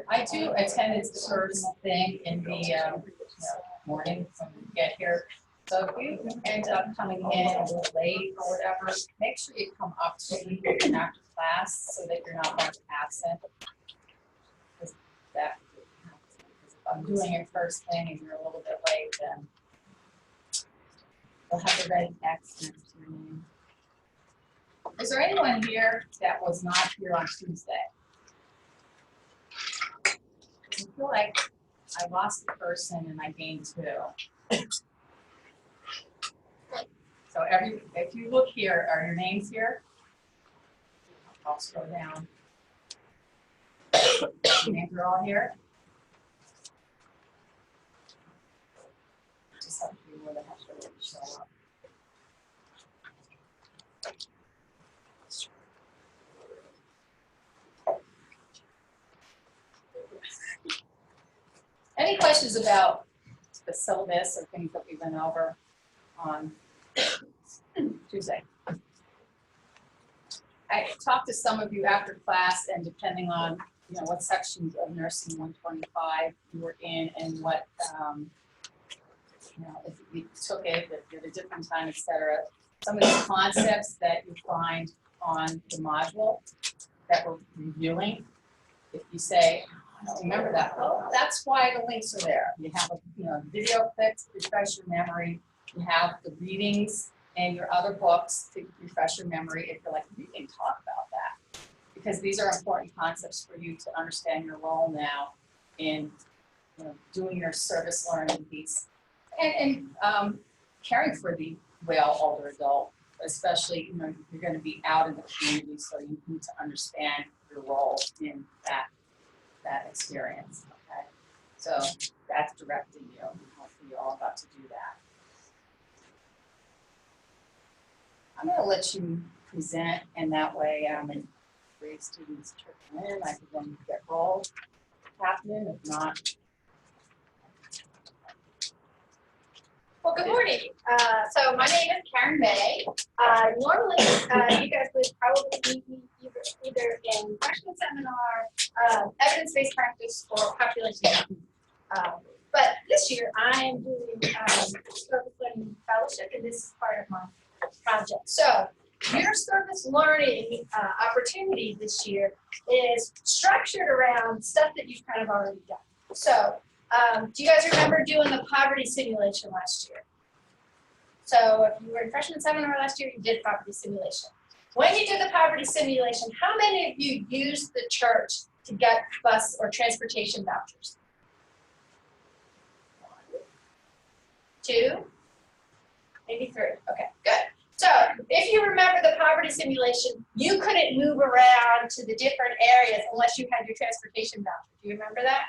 I do attendance first thing in the morning when you get here. So if you end up coming in a little late or whatever, make sure you come up to me after class so that you're not marked absent. Because that, if I'm doing it first thing and you're a little bit late, then we'll have the red X next to your name. Is there anyone here that was not here on Tuesday? I feel like I lost a person and I gained two. So if you look here, are your names here? I'll scroll down. Your names are all here? Just have a few more that have to really show up. Any questions about the syllabus or things that we went over on Tuesday? I talked to some of you after class, and depending on what sections of Nursing 125 you were in and what if you took it at a different time, etc. Some of the concepts that you find on the module that we're reviewing, if you say, I don't remember that, well, that's why the links are there. You have video clips to refresh your memory. You have the readings and your other books to refresh your memory if you're like, we can talk about that. Because these are important concepts for you to understand your role now in doing your service learning piece and caring for the well older adult, especially you're going to be out in the community, so you need to understand your role in that experience. Okay, so that's directing you. Hopefully you're all about to do that. I'm going to let you present, and that way three students trickle in. I can then get rolled happening. If not, well, good morning. So my name is Karen May. Normally, you guys would probably meet me either in freshman seminar, evidence-based practice, or population health. But this year, I am doing service learning fellowship, and this is part of my project. So your service learning opportunity this year is structured around stuff that you've kind of already done. So do you guys remember doing the poverty simulation last year? So if you were in freshman seminar last year, you did poverty simulation. When you did the poverty simulation, how many of you used the church to get bus or transportation vouchers? 1, 2, maybe 3. Okay, good. So if you remember the poverty simulation, you couldn't move around to the different areas unless you had your transportation voucher. Do you remember that?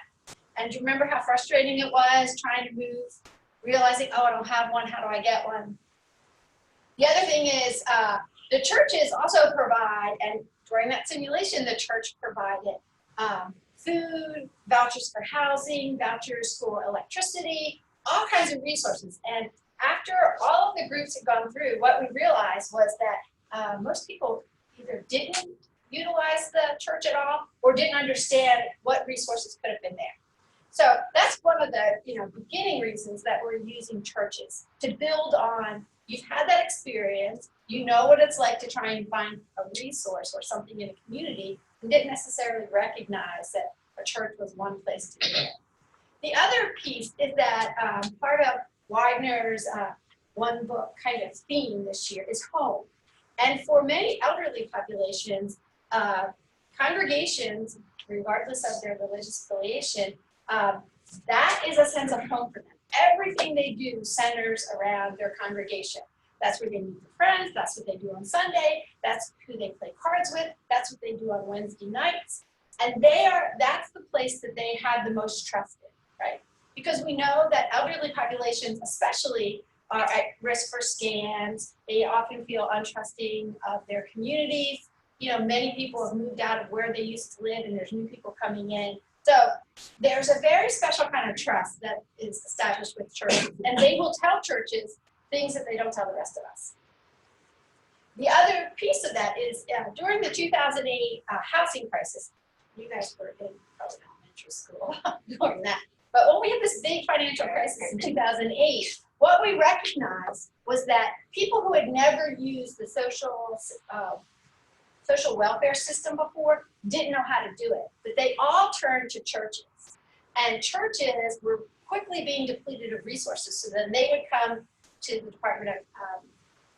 And do you remember how frustrating it was trying to move, realizing, oh, I don't have one, how do I get one? The other thing is the churches also provide, and during that simulation, the church provided food, vouchers for housing, vouchers for electricity, all kinds of resources. And after all of the groups had gone through, what we realized was that most people either didn't utilize the church at all or didn't understand what resources could have been there. So that's one of the beginning reasons that we're using churches, to build on, you've had that experience, you know what it's like to try and find a resource or something in a community, and didn't necessarily recognize that a church was one place to do it. The other piece is that part of Widener's one book kind of theme this year is home. And for many elderly populations, congregations, regardless of their religious affiliation, that is a sense of home for them. Everything they do centers around their congregation. That's where they meet their friends, that's what they do on Sunday, that's who they play cards with, that's what they do on Wednesday nights. And that's the place that they have the most trust in, right? Because we know that elderly populations especially are at risk for scams. They often feel untrusting of their communities. Many people have moved out of where they used to live and there's new people coming in. So there's a very special kind of trust that is established with churches, and they will tell churches things that they don't tell the rest of us. The other piece of that is during the 2008 housing crisis, you guys were in probably elementary school during that. But when we had this big financial crisis in 2008, what we recognized was that people who had never used the social welfare system before didn't know how to do it. But they all turned to churches. And churches were quickly being depleted of resources. So then they would come to the Department of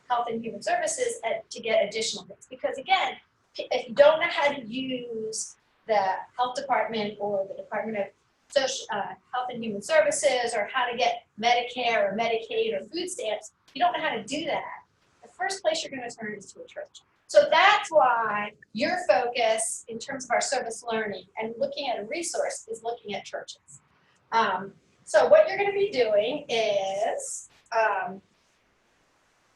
Health and Human Services to get additional things. Because again, if you don't know how to use the health department or the Department of Health and Human Services, or how to get Medicare or Medicaid or food stamps, you don't know how to do that, the first place you're going to turn is to a church. So that's why your focus in terms of our service learning and looking at a resource is looking at churches. So what you're going to be doing is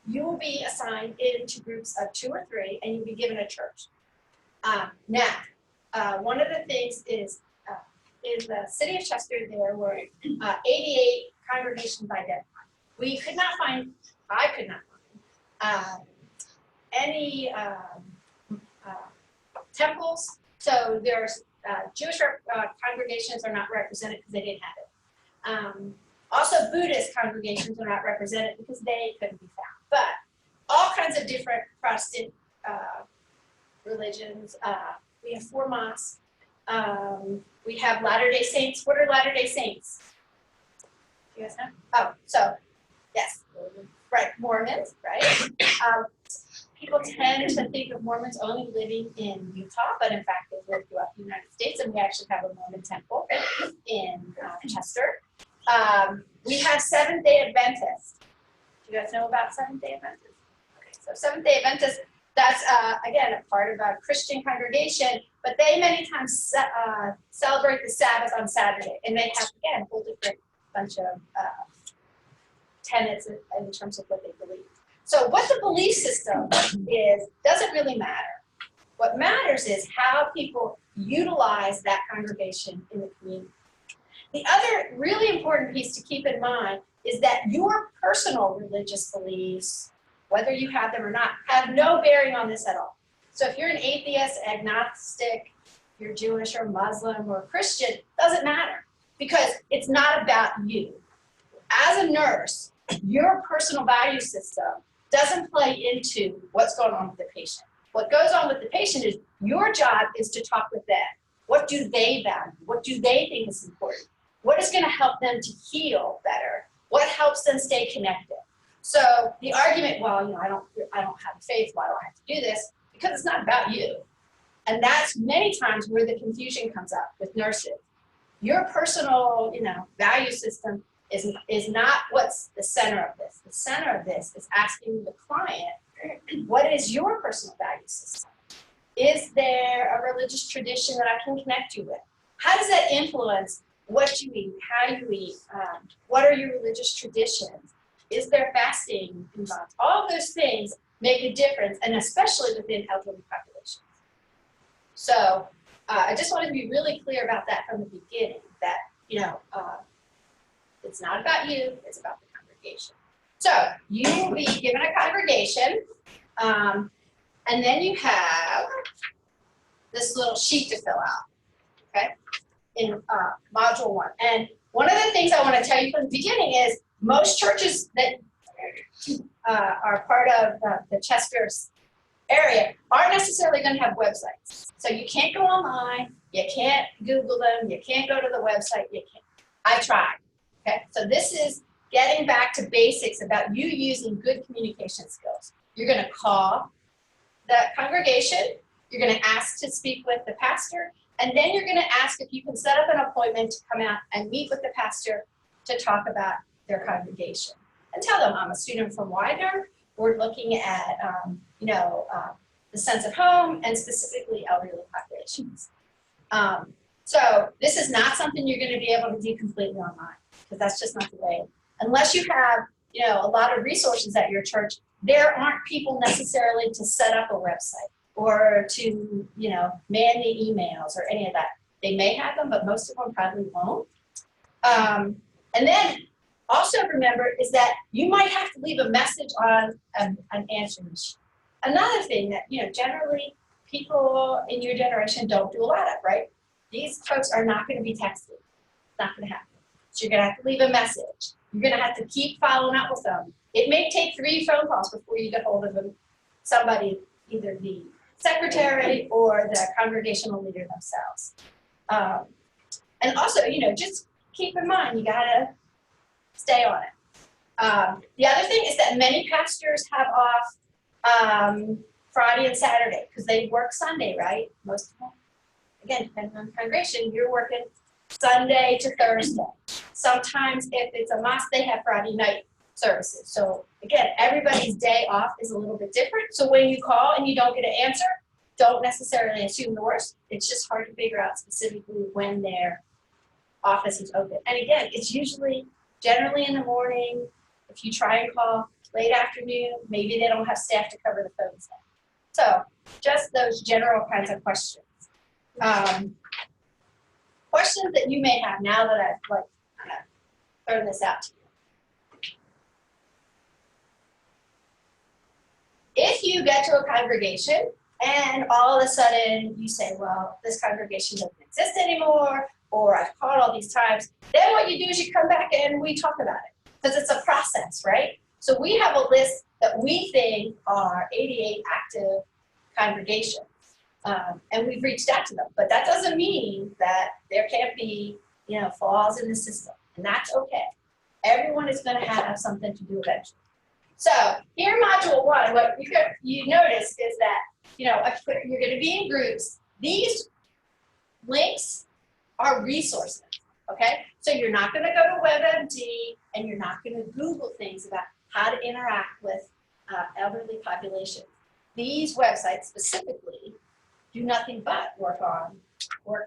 you will be assigned into groups of 2 or 3, and you'll be given a church. Now, one of the things is in the city of Chester, there were 88 congregations identified. We could not find, I could not find any temples. So there's Jewish congregations are not represented because they didn't have it. Also, Buddhist congregations are not represented because they couldn't be found. But all kinds of different Protestant religions. We have 4 mosques. We have Latter-day Saints. What are Latter-day Saints? Do you guys know? Oh, so, yes, right, Mormons, right? People tend to think of Mormons only living in Utah, but in fact, they live throughout the United States, and we actually have a Mormon temple in Chester. We have Seventh-day Adventists. Do you guys know about Seventh-day Adventists? Okay, so Seventh-day Adventists, that's, again, a part of a Christian congregation, but they many times celebrate the Sabbath on Saturday, and they have, again, a whole different bunch of tenets in terms of what they believe. So what the belief system is doesn't really matter. What matters is how people utilize that congregation in the community. The other really important piece to keep in mind is that your personal religious beliefs, whether you have them or not, have no bearing on this at all. So if you're an atheist, agnostic, you're Jewish or Muslim or Christian, doesn't matter because it's not about you. As a nurse, your personal value system doesn't play into what's going on with the patient. What goes on with the patient is your job is to talk with them. What do they value? What do they think is important? What is going to help them to heal better? What helps them stay connected? So the argument, well, I don't have faith. Why do I have to do this? Because it's not about you. And that's many times where the confusion comes up with nurses. Your personal, value system is not what's the center of this. The center of this is asking the client, what is your personal value system? Is there a religious tradition that I can connect you with? How does that influence what you eat, how you eat? What are your religious traditions? Is there fasting involved? All those things make a difference, and especially within elderly populations. So I just wanted to be really clear about that from the beginning, that, it's not about you, it's about the congregation. So you will be given a congregation, and then you have this little sheet to fill out, okay, in module 1. And one of the things I want to tell you from the beginning is most churches that are part of the Chester area aren't necessarily going to have websites. So you can't go online, you can't Google them, you can't go to the website, you can't. I tried. Okay, so this is getting back to basics about you using good communication skills. You're going to call the congregation, you're going to ask to speak with the pastor, and then you're going to ask if you can set up an appointment to come out and meet with the pastor to talk about their congregation. And tell them, I'm a student from Widener. We're looking at, the sense of home and specifically elderly populations. So this is not something you're going to be able to do completely online, because that's just not the way. Unless you have, a lot of resources at your church, there aren't people necessarily to set up a website or to, man the emails or any of that. They may have them, but most of them probably won't. And then also remember is that you might have to leave a message on an answering machine. Another thing that, generally people in your generation don't do a lot of, right? these folks are not going to be texted. It's not going to happen. So you're going to have to leave a message. You're going to have to keep following up with them. It may take 3 phone calls before you get hold of them, somebody, either the secretary or the congregational leader themselves. And also, just keep in mind, you got to stay on it. The other thing is that many pastors have off Friday and Saturday because they work Sunday, right? Most of them. Again, depending on congregation, you're working Sunday to Thursday. Sometimes if it's a mosque, they have Friday night services. So again, everybody's day off is a little bit different. So when you call and you don't get an answer, don't necessarily assume the worst. It's just hard to figure out specifically when their office is open. And again, it's usually generally in the morning. If you try and call late afternoon, maybe they don't have staff to cover the phones then. So just those general kinds of questions. Questions that you may have now that I've kind of thrown this out to you. If you get to a congregation and all of a sudden you say, well, this congregation doesn't exist anymore, or I've called all these times, then what you do is you come back and we talk about it because it's a process, right? So we have a list that we think are 88 active congregations. And we've reached out to them, but that doesn't mean that there can't be, flaws in the system, and that's okay. Everyone is going to have something to do eventually. So here in Module 1, what you notice is that, you're going to be in groups. These links are resources, okay? So you're not going to go to WebMD, and you're not going to Google things about how to interact with elderly populations. These websites specifically do nothing but work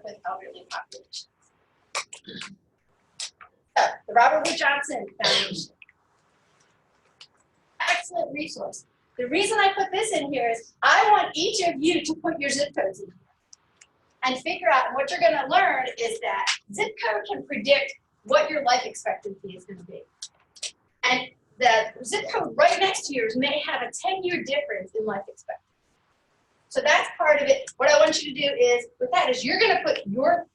with elderly populations. So, the Robert Wood Johnson Foundation. Excellent resource. The reason I put this in here is I want each of you to put your zip codes in here and figure out, and what you're going to learn is that zip code can predict what your life expectancy is going to be. And the zip code right next to yours may have a 10-year difference in life expectancy. So that's part of it. What I want you to do is, with that, is you're going to put your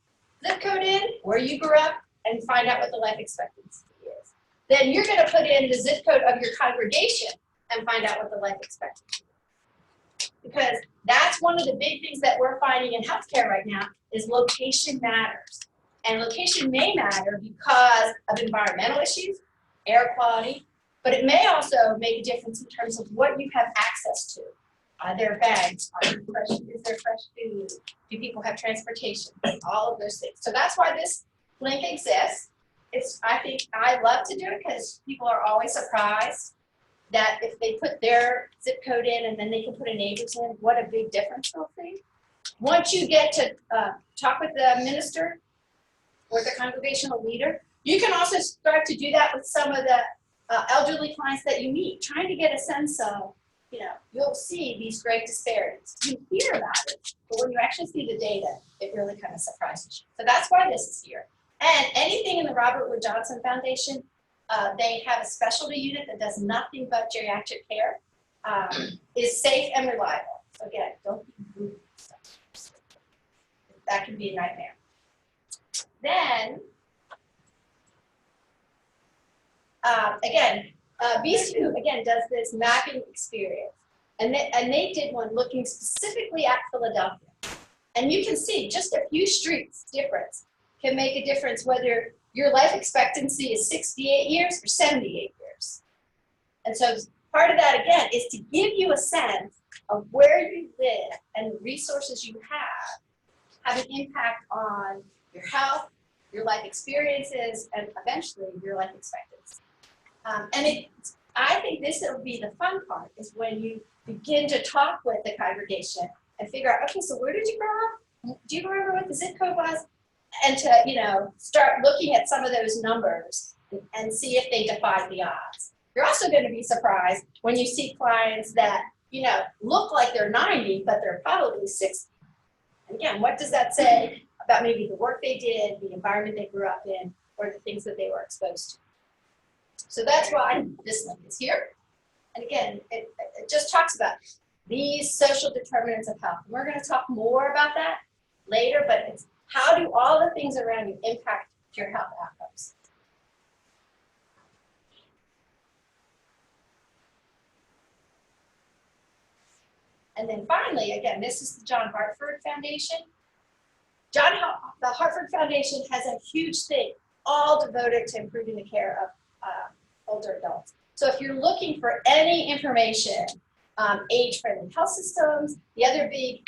zip code in, where you grew up, and find out what the life expectancy is. Then you're going to put in the zip code of your congregation and find out what the life expectancy is. Because that's one of the big things that we're finding in healthcare right now is location matters. And location may matter because of environmental issues, air quality, but it may also make a difference in terms of what you have access to. Are there bags? Is there fresh food? Do people have transportation? All of those things. So that's why this link exists. I love to do it because people are always surprised that if they put their zip code in and then they can put a neighbor's in, what a big difference they'll see. Once you get to talk with the minister or the congregational leader, you can also start to do that with some of the elderly clients that you meet, trying to get a sense of, you'll see these great disparities. You hear about it, but when you actually see the data, it really kind of surprises you. So that's why this is here. And anything in the Robert Wood Johnson Foundation, they have a specialty unit that does nothing but geriatric care, is safe and reliable. So again, don't be Googling stuff. That can be a nightmare. Then, again, BCU, again, does this mapping experience. And they did one looking specifically at Philadelphia. And you can see just a few streets difference can make a difference whether your life expectancy is 68 years or 78 years. And so part of that, again, is to give you a sense of where you live and the resources you have an impact on your health, your life experiences, and eventually your life expectancy. I think this will be the fun part, is when you begin to talk with the congregation and figure out, okay, so where did you grow up? Do you remember what the zip code was? And to, start looking at some of those numbers and see if they defy the odds. You're also going to be surprised when you see clients that, look like they're 90, but they're probably 60. And again, what does that say about maybe the work they did, the environment they grew up in, or the things that they were exposed to? So that's why this link is here. And again, it just talks about these social determinants of health. And we're going to talk more about that later, but How do all the things around you impact your health outcomes? And then finally, again, this is the John Hartford Foundation. The Hartford Foundation has a huge thing, all devoted to improving the care of older adults. So if you're looking for any information, age-friendly health systems, the other big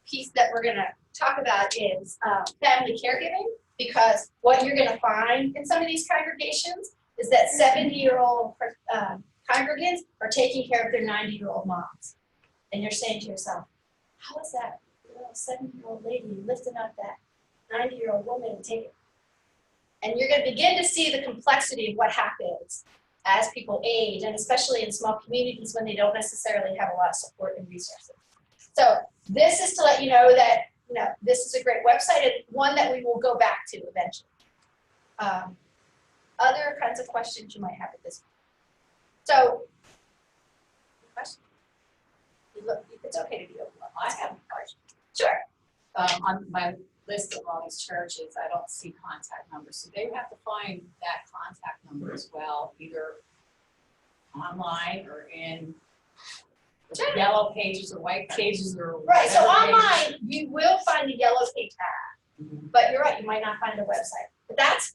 piece that we're gonna talk about is family caregiving, because what you're gonna find in some of these congregations is that 70-year-old congregants are taking care of their 90-year-old moms. And you're saying to yourself, how is that little 70-year-old lady lifting up that 90-year-old woman and taking? And you're going to begin to see the complexity of what happens as people age, and especially in small communities when they don't necessarily have a lot of support and resources. So this is to let you know that this is a great website, and one that we will go back to eventually. Other kinds of questions you might have at this point. So, questions? Look, it's okay to be open. I have a question. Sure. On my list of all these churches, I don't see contact numbers, so they have to find that contact number as well, either online or in the yellow pages or white pages or Right, so whatever online, you will find the yellow page ad, but you're right, you might not find a website. But that's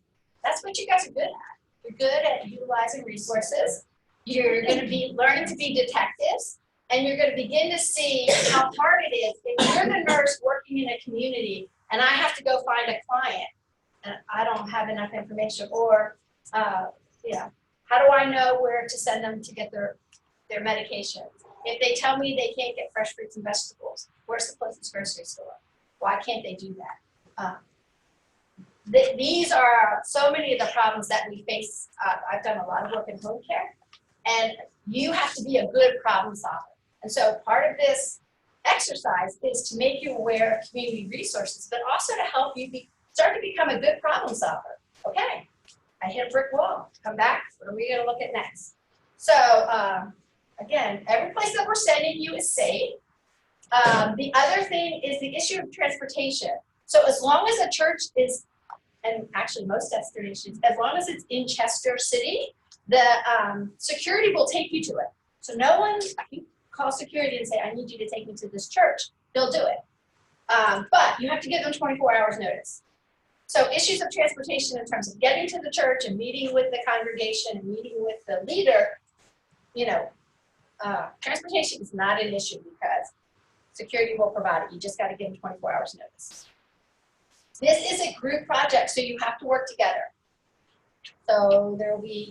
what you guys are good at. You're good at utilizing resources. You're going to be learning to be detectives. And you're going to begin to see how hard it is. If you're the nurse working in a community and I have to go find a client and I don't have enough information, or, how do I know where to send them to get their medications? If they tell me they can't get fresh fruits and vegetables, where's the closest grocery store? Why can't they do that? These are so many of the problems that we face. I've done a lot of work in home care, and you have to be a good problem solver. And so part of this exercise is to make you aware of community resources, but also to help you start to become a good problem solver. Okay, I hit a brick wall. Come back. What are we going to look at next? So again, every place that we're sending you is safe. The other thing is the issue of transportation. So as long as a church is, and actually most destinations, as long as it's in Chester City, the security will take you to it. So no one, you call security and say, I need you to take me to this church. They'll do it. But you have to give them 24 hours notice. So issues of transportation in terms of getting to the church and meeting with the congregation and meeting with the leader, transportation is not an issue because security will provide it. You just got to give them 24 hours notice. This is a group project, so you have to work together. So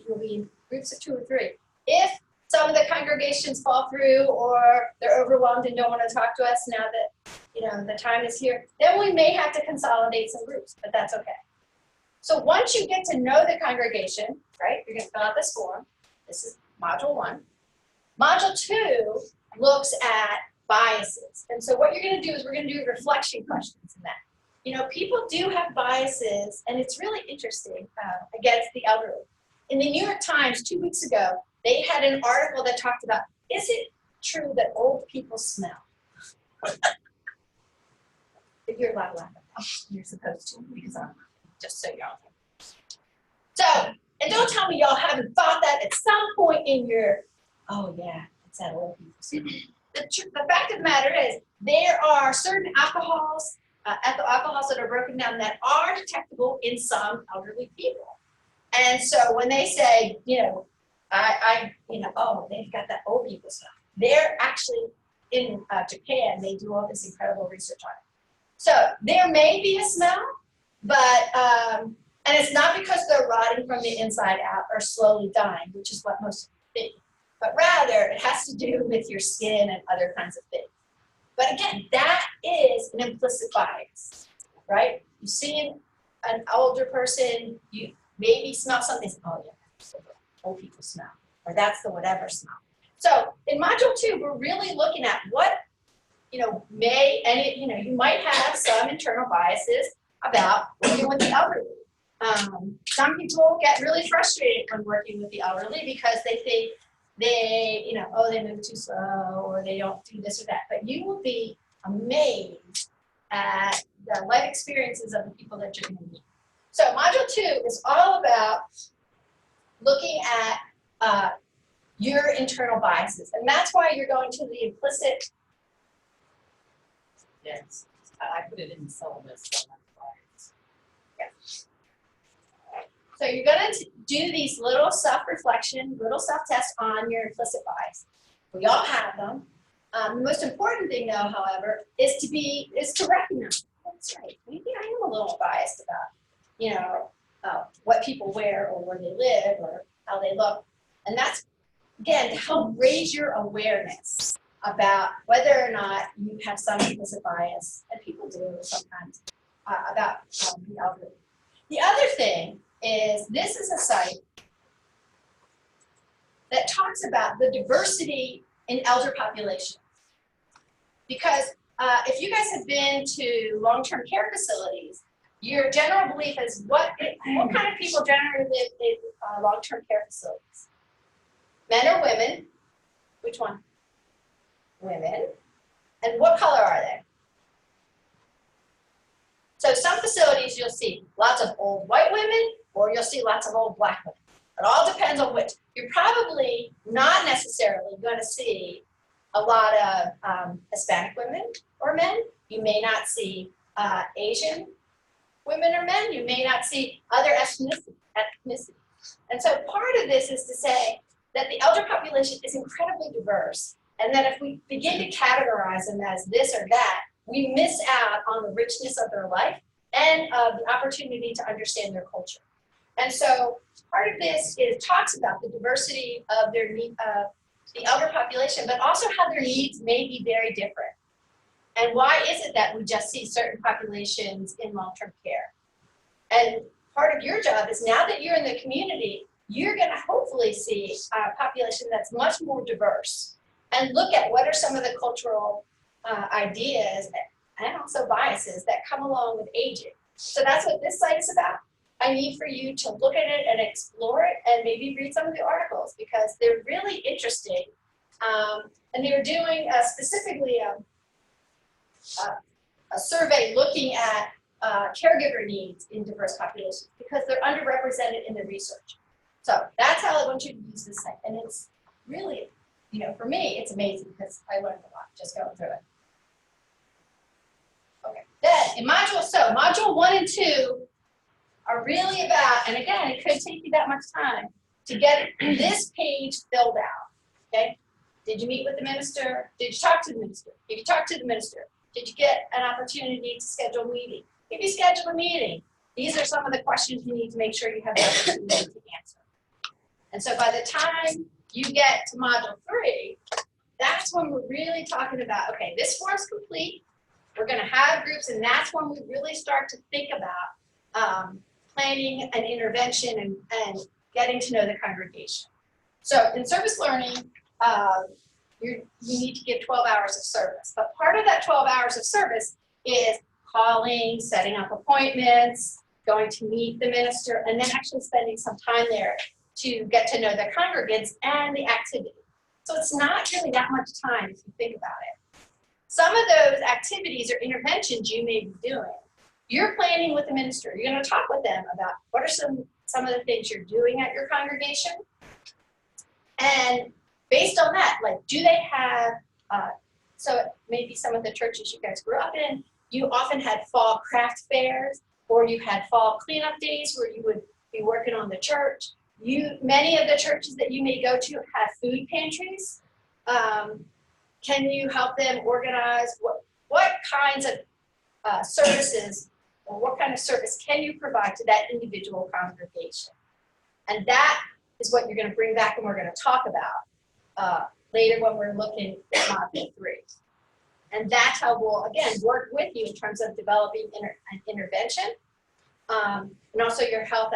you'll be groups of 2 or 3. If some of the congregations fall through or they're overwhelmed and don't want to talk to us now that the time is here, then we may have to consolidate some groups, but that's okay. So once you get to know the congregation, right, you're going to fill out this form. This is module 1. Module 2 looks at biases. And so what you're going to do is we're going to do reflection questions in that. People do have biases, and it's really interesting against the elderly. In the New York Times 2 weeks ago, they had an article that talked about, is it true that old people smell? You're allowed to laugh at that. You're supposed to, because I'm just so young. So, and don't tell me y'all haven't thought that at some point in your, oh yeah, it's that old people smell. The fact of the matter is, there are certain alcohols, ethyl alcohols that are broken down that are detectable in some elderly people. And so when they say, oh, they've got that old people stuff. They're actually in Japan, they do all this incredible research on it. So there may be a smell, but, and it's not because they're rotting from the inside out or slowly dying, which is what most think, but rather it has to do with your skin and other kinds of things. But again, that is an implicit bias, right? You see an older person, you maybe smell something, oh yeah, that's the old people smell, or that's the whatever smell. So in module 2, we're really looking at what, you might have some internal biases about working with the elderly. Some people get really frustrated when working with the elderly because they think they move too slow or they don't do this or that. But you will be amazed at the life experiences of the people that you're going to meet. So module 2 is all about looking at your internal biases, and that's why you're going to the implicit. Yes, I put it in the syllabus, so that's why it's. So you're going to do these little self-reflection, little self-tests on your implicit bias. We all have them. The most important thing, though, however, is to recognize. That's right. Maybe I am a little biased about, what people wear or where they live or how they look, and that's again to help raise your awareness about whether or not you have some implicit bias, and people do sometimes about the elderly. The other thing is this is a site that talks about the diversity in elder populations. Because if you guys have been to long-term care facilities, your general belief is what kind of people generally live in long-term care facilities? Men or women? Which one? Women. And what color are they? So some facilities you'll see lots of old white women, or you'll see lots of old black women. It all depends on which. You're probably not necessarily going to see a lot of Hispanic women or men. You may not see Asian women or men. You may not see other ethnicity. And so part of this is to say that the elder population is incredibly diverse, and that if we begin to categorize them as this or that, we miss out on the richness of their life and the opportunity to understand their culture. And so part of this talks about the diversity of the elder population, but also how their needs may be very different. And why is it that we just see certain populations in long-term care? And part of your job is, now that you're in the community, you're going to hopefully see a population that's much more diverse, and look at what are some of the cultural ideas and also biases that come along with aging. So that's what this site is about. I need for you to look at it and explore it, and maybe read some of the articles, because they're really interesting. And they were doing specifically a survey looking at caregiver needs in diverse populations, because they're underrepresented in the research. So that's how I want you to use this site. And it's really, for me, it's amazing, because I learned a lot just going through it. Okay, then in module 1 and 2 are really about, and again, it could take you that much time to get this page filled out, okay? Did you meet with the minister? Did you talk to the minister? If you talked to the minister, did you get an opportunity to schedule a meeting? If you schedule a meeting, these are some of the questions you need to make sure you have the opportunity to answer. And so by the time you get to module 3, that's when we're really talking about, okay, this form's complete. We're going to have groups, and that's when we really start to think about planning an intervention and getting to know the congregation. So in service learning, you need to give 12 hours of service. But part of that 12 hours of service is calling, setting up appointments, going to meet the minister, and then actually spending some time there to get to know the congregants and the activity. So it's not really that much time if you think about it. Some of those activities or interventions you may be doing, you're planning with the minister. You're going to talk with them about what are some of the things you're doing at your congregation. And based on that, like, do they have, so maybe some of the churches you guys grew up in, you often had fall craft fairs, or you had fall cleanup days where you would be working on the church. Many of the churches that you may go to have food pantries. Can you help them organize what kinds of services, or what kind of service can you provide to that individual congregation? And that is what you're going to bring back and we're going to talk about later when we're looking at module 3. And that's how we'll, again, work with you in terms of developing an intervention and also your health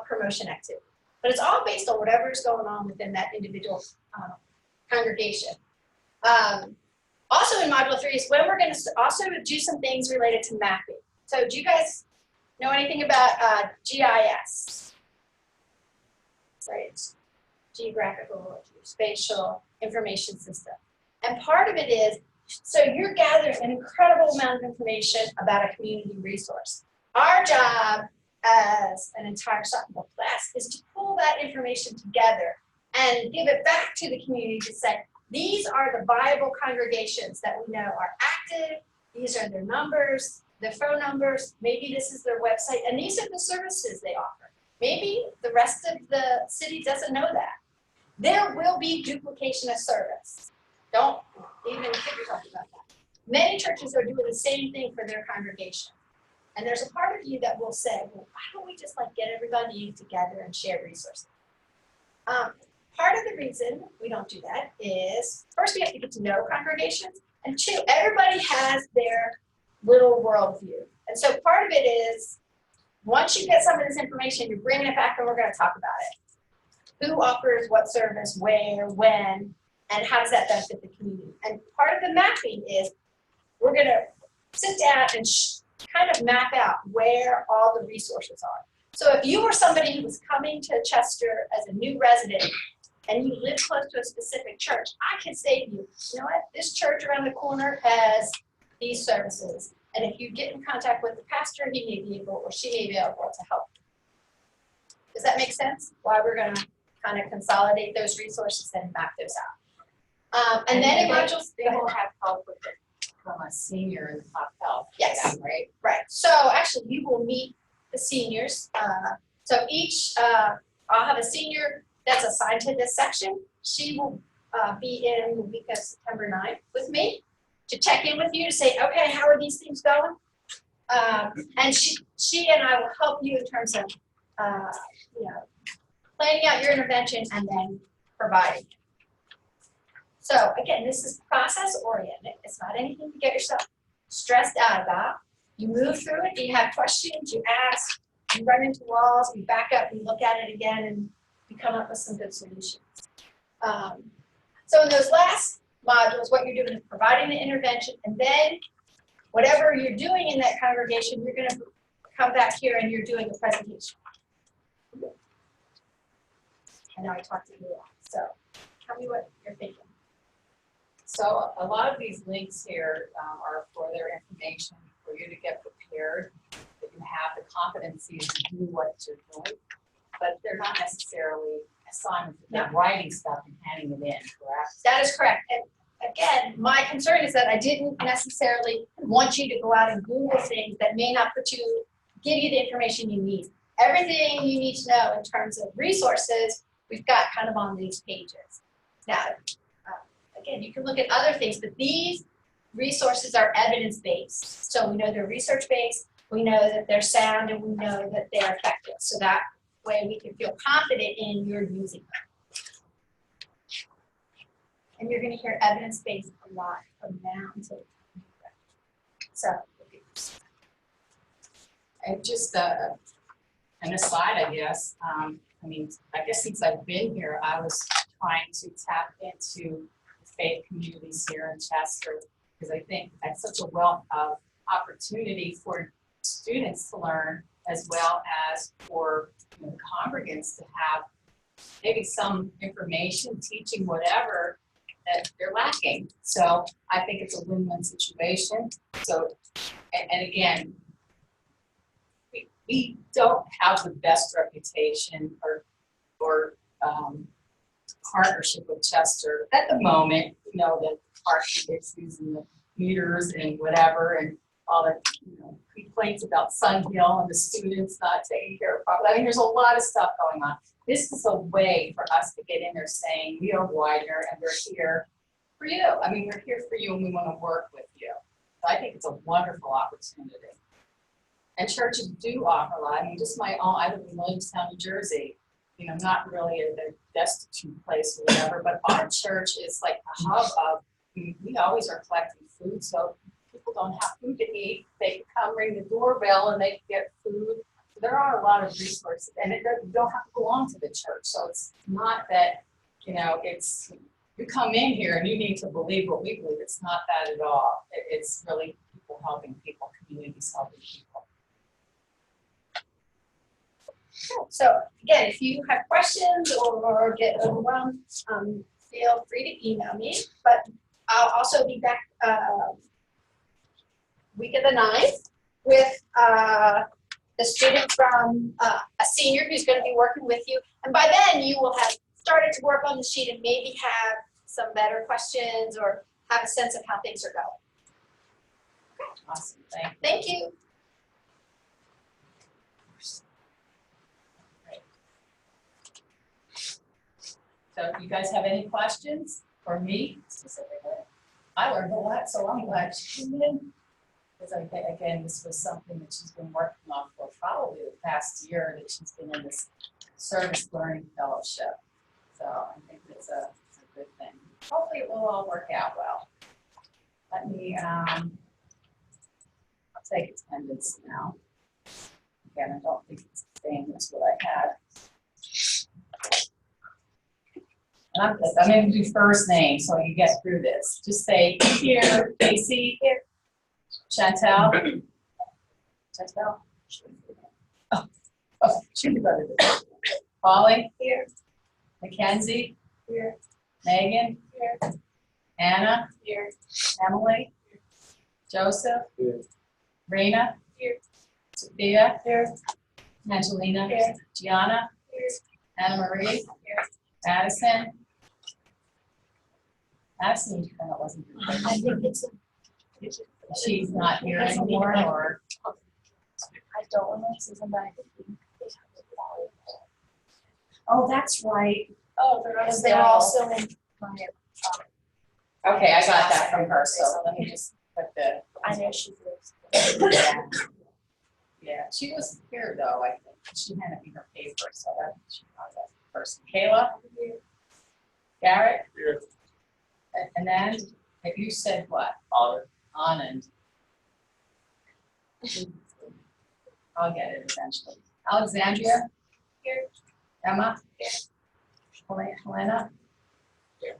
promotion activity. But it's all based on whatever is going on within that individual congregation. Also in module 3 is when we're going to also do some things related to mapping. So do you guys know anything about GIS? Right, geographical, spatial information system. And part of it is So you're gathering an incredible amount of information about a community resource. Our job as an entire sophomore class is to pull that information together and give it back to the community to say, these are the viable congregations that we know are active, these are their numbers, their phone numbers, maybe this is their website, and these are the services they offer. Maybe the rest of the city doesn't know that. There will be duplication of service. Don't even kid yourself about that. Many churches are doing the same thing for their congregation. And there's a part of you that will say, well, why don't we just like get everybody together and share resources? Part of the reason we don't do that is, first we have to get to know congregations, and two, everybody has their little worldview. And so part of it is, once you get some of this information, you're bringing it back and we're going to talk about it. Who offers what service, where, when, and how does that benefit the community? And part of the mapping is we're going to sit down and kind of map out where all the resources are. So if you were somebody who was coming to Chester as a new resident and you live close to a specific church, I could say to you, you know what, this church around the corner has these services. And if you get in contact with the pastor, he may be able or she may be able to help. Does that make sense? Why we're going to kind of consolidate those resources and map those out. And then in modules, they will have help with it from a senior in top health. Yes. Right? Right. So actually, you will meet the seniors. So each, I'll have a senior that's assigned to this section. She will be in the week of September 9th with me to check in with you to say, okay, how are these things going? And she and I will help you in terms of, planning out your intervention and then providing. So again, this is process oriented. It's not anything to get yourself stressed out about. You move through it, you have questions, you ask, you run into walls, you back up, you look at it again, and you come up with some good solutions. So in those last modules, what you're doing is providing the intervention, and then whatever you're doing in that congregation, you're going to come back here and you're doing a presentation. I know I talked to you a lot, so tell me what you're thinking. So a lot of these links here are for their information, for you to get prepared, that you have the competencies to do what you're doing, but they're not necessarily assignments for them writing stuff and handing it in, correct? That is correct. And again, my concern is that I didn't necessarily want you to go out and Google things that may not give you the information you need. Everything you need to know in terms of resources, we've got kind of on these pages. Now, again, you can look at other things, but these resources are evidence-based. So we know they're research-based, we know that they're sound, and we know that they're effective. So that way we can feel confident in your using them. And you're going to hear evidence-based a lot from now until so. And just an aside, I guess. I guess since I've been here, I was trying to tap into faith communities here in Chester, because I think that's such a wealth of opportunity for students to learn, as well as for the congregants to have maybe some information, teaching, whatever that they're lacking. So I think it's a win-win situation. So, and again, we don't have the best reputation or partnership with Chester at the moment. You know, the parking issues and the meters and whatever, and all the complaints about Sun Hill and the students not taking care of property. I mean, there's a lot of stuff going on. This is a way for us to get in there saying we are Widener and we're here for you. I mean, we're here for you and we want to work with you. So I think it's a wonderful opportunity. And churches do offer a lot. I mean, just my own, I live in Williamstown, New Jersey. Not really a destitute place or whatever, but our church is like a hub of, we always are collecting food, so people don't have food to eat. They come ring the doorbell and they get food. So there are a lot of resources, and you don't have to belong to the church. So it's not that, it's, you come in here and you need to believe what we believe. It's not that at all. It's really people helping people, communities helping people. So again, if you have questions or get overwhelmed, feel free to email me. But I'll also be back week of the 9th with the student from a senior who's going to be working with you. And by then you will have started to work on the sheet and maybe have some better questions or have a sense of how things are going. Awesome, thank you. Thank you. So you guys have any questions for me specifically? I learned a lot, so I'm glad she came in. Because again, this was something that she's been working on for probably the past year that she's been in this service learning fellowship. So I think it's a good thing. Hopefully it will all work out well. Let me, I'll take attendance now. Again, I don't think it's the same as what I had. I'm going to do first name so you get through this. Just say here, Casey, here, Chantel. Chantel. Oh, she can go to this. Polly, here. Mackenzie, here. Megan, here. Anna, here. Emily, here. Joseph, here. Rena, here. Sophia, here. Angelina, here. Gianna, here. Anna Marie, here. Addison. Addison, you kind of wasn't here. I think She's not here anymore, or? I don't remember Susan, but I think Oh, that's right. oh, because they were also in my. Okay, I got that from her, so let me just put the. I know she lives. Yeah, she was here though, I think. She handed me her paper, so that she was that person. Kayla? Garrett? Here. And then, have you said what? Anand. I'll get it eventually. Alexandria? Here. Emma? Here. Helena? Here.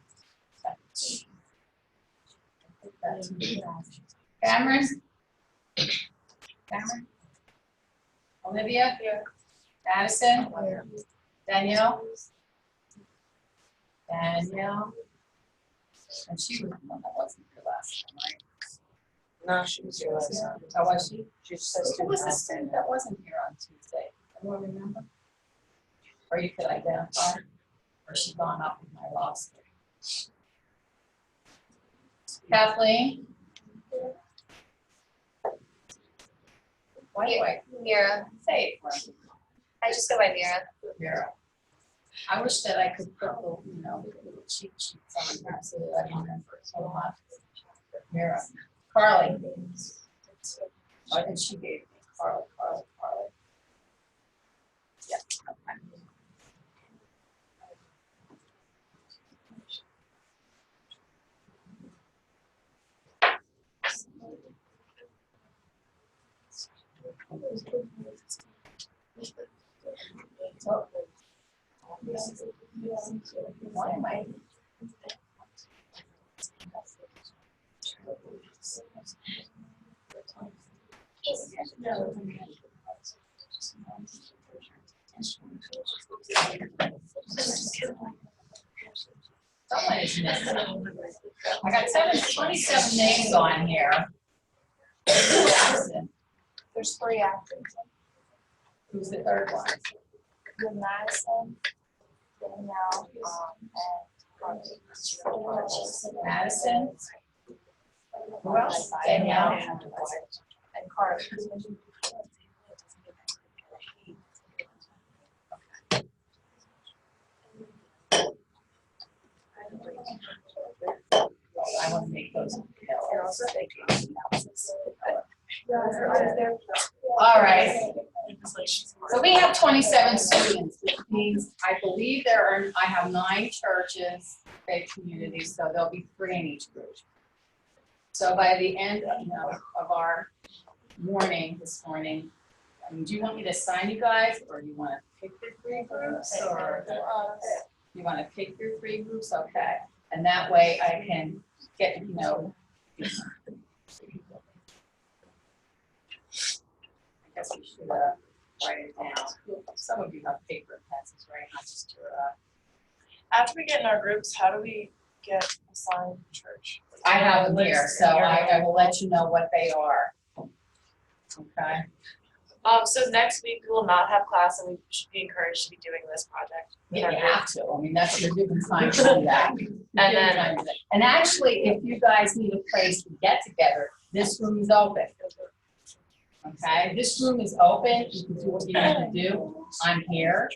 Cameron? Cameron? Olivia? Here. Addison? Here. Danielle? Danielle? And she was the one that wasn't here last time, right? No, she was here last time. Oh, was she? She's supposed Who to was the student that wasn't here on Tuesday? Anyone remember? Or you could identify? Or she gone up and I lost her? Kathleen? Why do I Mira. say it for I just go by Mira. Mira? I wish that I could put little, little cheat sheets on that so that I remember so much. Mira. Carly. What did she gave me? Carly. Yeah, okay. So, why am I? Someone is missing. I got 27 names on here. There's 3 actors. Who's the third one? The Madison, Danielle, and Carly. Madison. Who else? Danielle. And Carly. I want to make those. All right. So we have 27 students, which means I believe I have 9 churches, faith communities, so there'll be 3 in each group. So by the end of our morning, this morning, do you want me to sign you guys, or do you want to pick your 3 groups, or you want to pick your 3 groups? Okay, and that way I can get, I guess we should write it down. Some of you have paper and pencils, right? Not just your. After we get in our groups, how do we get assigned church? I have them here, so I will let you know what they are. Okay, So next week we will not have class and we should be encouraged to be doing this project. yeah, you have to, I mean, that's your given time to do that. And then- And actually, if you guys need a place to get together, this room is open. Okay, this room is open, you can do what you need to do, I'm here.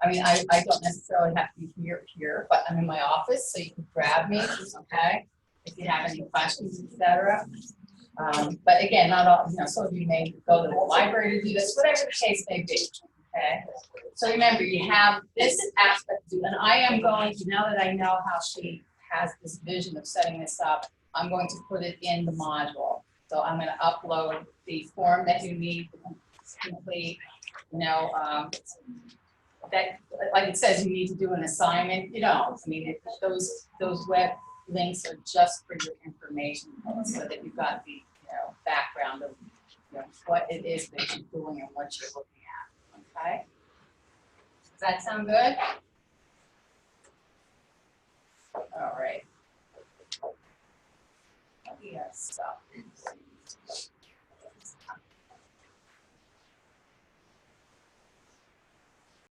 I mean, I don't necessarily have to be here, but I'm in my office, so you can grab me, okay? If you have any questions, et cetera. But again, not all, some of you may go to the library to do this, whatever the case may be, okay? So remember, you have this aspect to do, and I am going to, now that I know how she has this vision of setting this up, I'm going to put it in the module. So I'm gonna upload the form that you need to complete, that, like it says, you need to do an assignment, you don't. I mean, those web links are just for your information, so that you've got the, background of, what it is that you're doing and what you're looking at, okay? Does that sound good? All right. Yes, stuff.